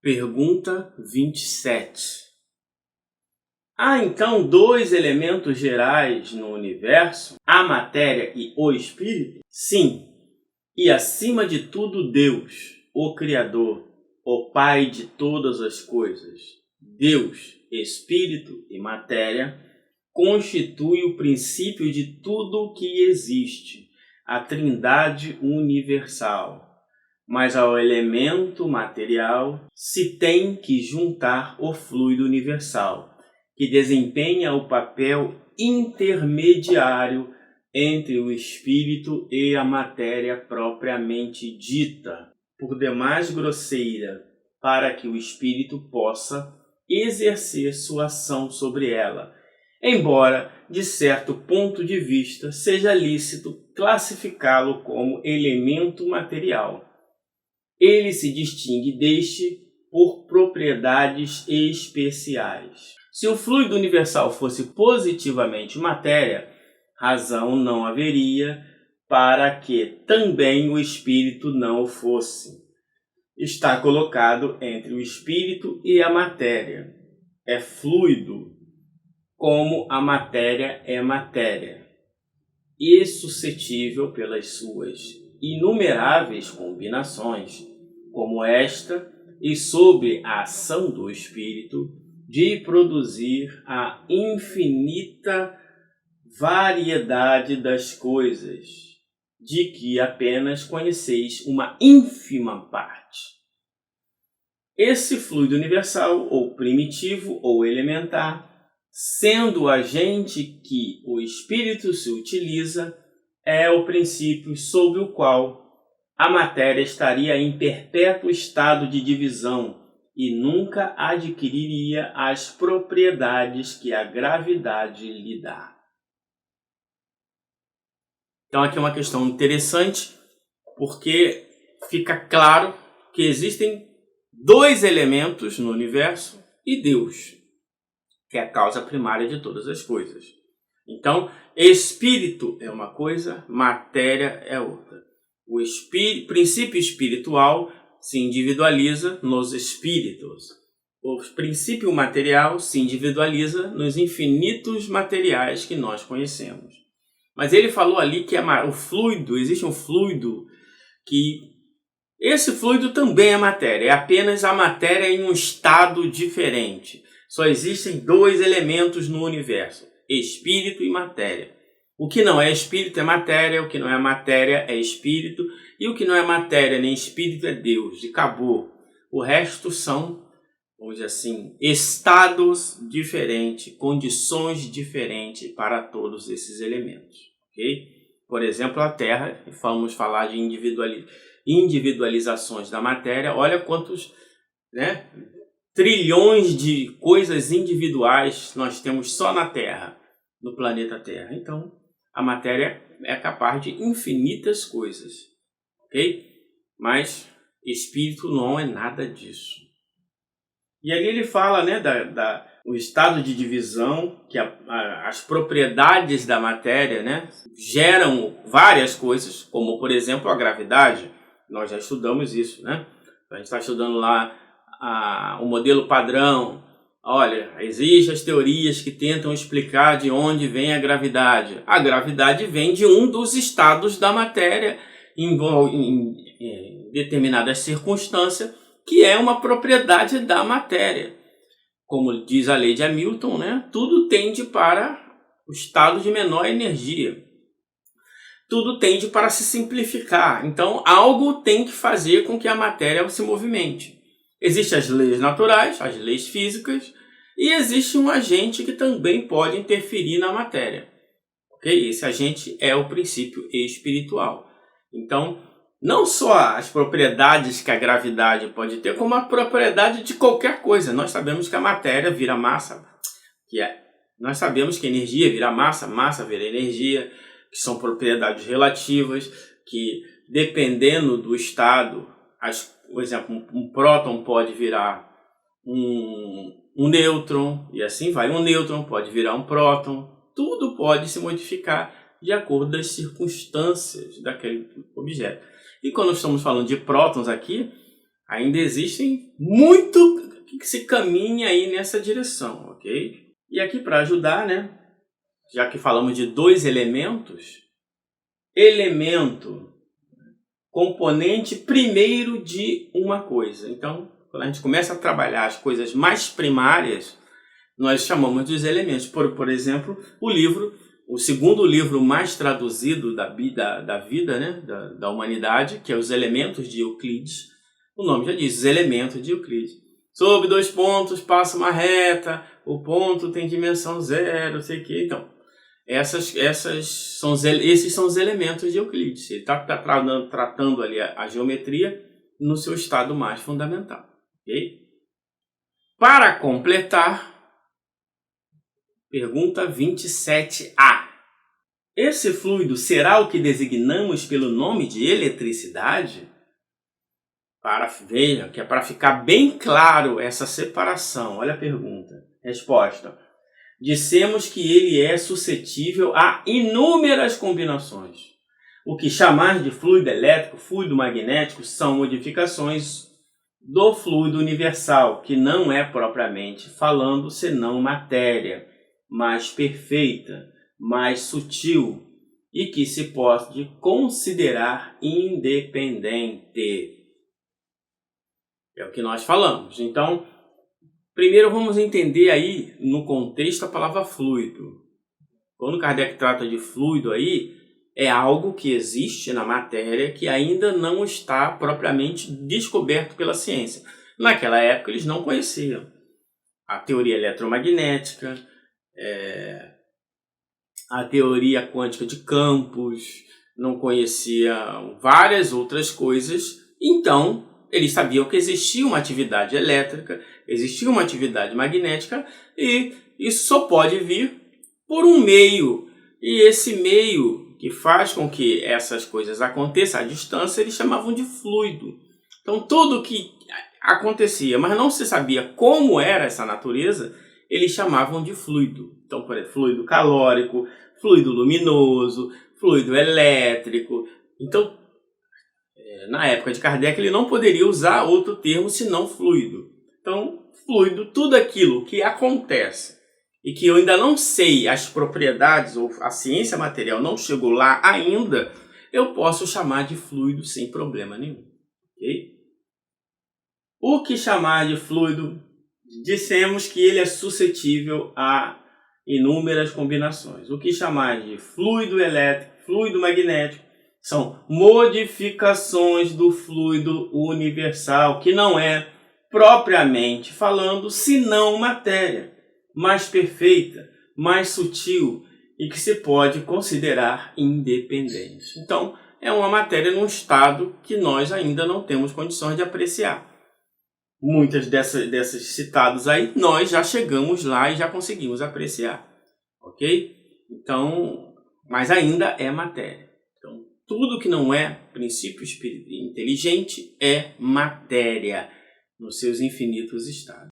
Pergunta 27. Há então dois elementos gerais no universo, a matéria e o espírito? Sim, e acima de tudo Deus, o Criador, o Pai de todas as coisas. Deus, espírito e matéria, constitui o princípio de tudo o que existe, a Trindade universal. Mas ao elemento material se tem que juntar o fluido universal, que desempenha o papel intermediário entre o espírito e a matéria propriamente dita, por demais grosseira, para que o espírito possa exercer sua ação sobre ela, embora, de certo ponto de vista, seja lícito classificá-lo como elemento material. Ele se distingue deste por propriedades especiais. Se o fluido universal fosse positivamente matéria, razão não haveria para que também o espírito não o fosse. Está colocado entre o espírito e a matéria. É fluido, como a matéria é matéria, e suscetível pelas suas inumeráveis combinações, como esta, e sob a ação do espírito, de produzir a infinita variedade das coisas, de que apenas conheceis uma ínfima parte. Esse fluido universal, ou primitivo, ou elementar, sendo o agente que o espírito se utiliza, é o princípio sob o qual a matéria estaria em perpétuo estado de divisão e nunca adquiriria as propriedades que a gravidade lhe dá. Então aqui é uma questão interessante, porque fica claro que existem dois elementos no universo e Deus, que é a causa primária de todas as coisas. Então, espírito é uma coisa, matéria é outra. O princípio espiritual se individualiza nos espíritos. O princípio material se individualiza nos infinitos materiais que nós conhecemos. Mas ele falou ali que o fluido, existe um fluido que... Esse fluido também é matéria, é apenas a matéria em um estado diferente. Só existem dois elementos no universo, espírito e matéria. O que não é espírito é matéria, o que não é matéria é espírito, e o que não é matéria nem espírito é Deus, e acabou. O resto são, vamos dizer assim, estados diferentes, condições diferentes para todos esses elementos. Okay? Por exemplo, a Terra, vamos falar de individualizações da matéria, olha quantos, trilhões de coisas individuais nós temos só na Terra, no planeta Terra. Então, a matéria é capaz de infinitas coisas, ok? Mas espírito não é nada disso. E ali ele fala, o estado de divisão, que as propriedades da matéria, geram várias coisas, como por exemplo a gravidade. Nós já estudamos isso, A gente está estudando lá o modelo padrão. Olha, existem as teorias que tentam explicar de onde vem a gravidade. A gravidade vem de um dos estados da matéria em determinadas circunstâncias, que é uma propriedade da matéria. Como diz a lei de Hamilton, tudo tende para o estado de menor energia. Tudo tende para se simplificar. Então, algo tem que fazer com que a matéria se movimente. Existem as leis naturais, as leis físicas, e existe um agente que também pode interferir na matéria. Okay? Esse agente é o princípio espiritual. Então, não só as propriedades que a gravidade pode ter, como a propriedade de qualquer coisa. Nós sabemos que a matéria vira massa, nós sabemos que a energia vira massa, massa vira energia, que são propriedades relativas, que dependendo do estado, por exemplo, um próton pode virar um nêutron, e assim vai. Um nêutron pode virar um próton. Tudo pode se modificar de acordo com as circunstâncias daquele objeto. E quando estamos falando de prótons aqui, Ainda existem muito que se caminha aí nessa direção, ok? E aqui para ajudar, né? Já que falamos de dois elementos, elemento, componente primeiro de uma coisa. Então, quando a gente começa a trabalhar as coisas mais primárias, nós chamamos dos elementos. Por exemplo, o segundo livro mais traduzido da vida, né? da humanidade, que é Os Elementos de Euclides. O nome já diz, Os Elementos de Euclides. Sob 2 pontos passa uma reta, o ponto tem dimensão 0, não sei o que. Então, esses são os elementos de Euclides. Ele está tratando ali a geometria no seu estado mais fundamental. Okay? Para completar, pergunta 27A. Esse fluido será o que designamos pelo nome de eletricidade? Veja, que é para ficar bem claro essa separação. Olha a pergunta. Resposta. Dissemos que ele é suscetível a inúmeras combinações. O que chamar de fluido elétrico, fluido magnético, são modificações do fluido universal, que não é propriamente falando senão matéria, mais perfeita, mais sutil e que se pode considerar independente. É o que nós falamos. Então, primeiro vamos entender aí no contexto a palavra fluido. Quando Kardec trata de fluido aí, é algo que existe na matéria que ainda não está propriamente descoberto pela ciência. Naquela época eles não conheciam a teoria eletromagnética, a teoria quântica de campos, não conheciam várias outras coisas. Então, eles sabiam que existia uma atividade elétrica, existia uma atividade magnética e isso só pode vir por um meio. E esse meio que faz com que essas coisas aconteçam à distância, eles chamavam de fluido. Então, tudo que acontecia, mas não se sabia como era essa natureza, eles chamavam de fluido. Então, por exemplo, fluido calórico, fluido luminoso, fluido elétrico. Então, na época de Kardec, ele não poderia usar outro termo senão fluido. Então, fluido, tudo aquilo que acontece e que eu ainda não sei as propriedades, ou a ciência material não chegou lá ainda, eu posso chamar de fluido sem problema nenhum. Okay? O que chamar de fluido, dissemos que ele é suscetível a inúmeras combinações. O que chamar de fluido elétrico, fluido magnético, são modificações do fluido universal, que não é, propriamente falando, senão matéria, mais perfeita, mais sutil e que se pode considerar independente. Então, é uma matéria num estado que nós ainda não temos condições de apreciar. Muitas dessas citadas aí, nós já chegamos lá e já conseguimos apreciar. Ok? Então, mas ainda é matéria. Então, tudo que não é princípio inteligente é matéria nos seus infinitos estados.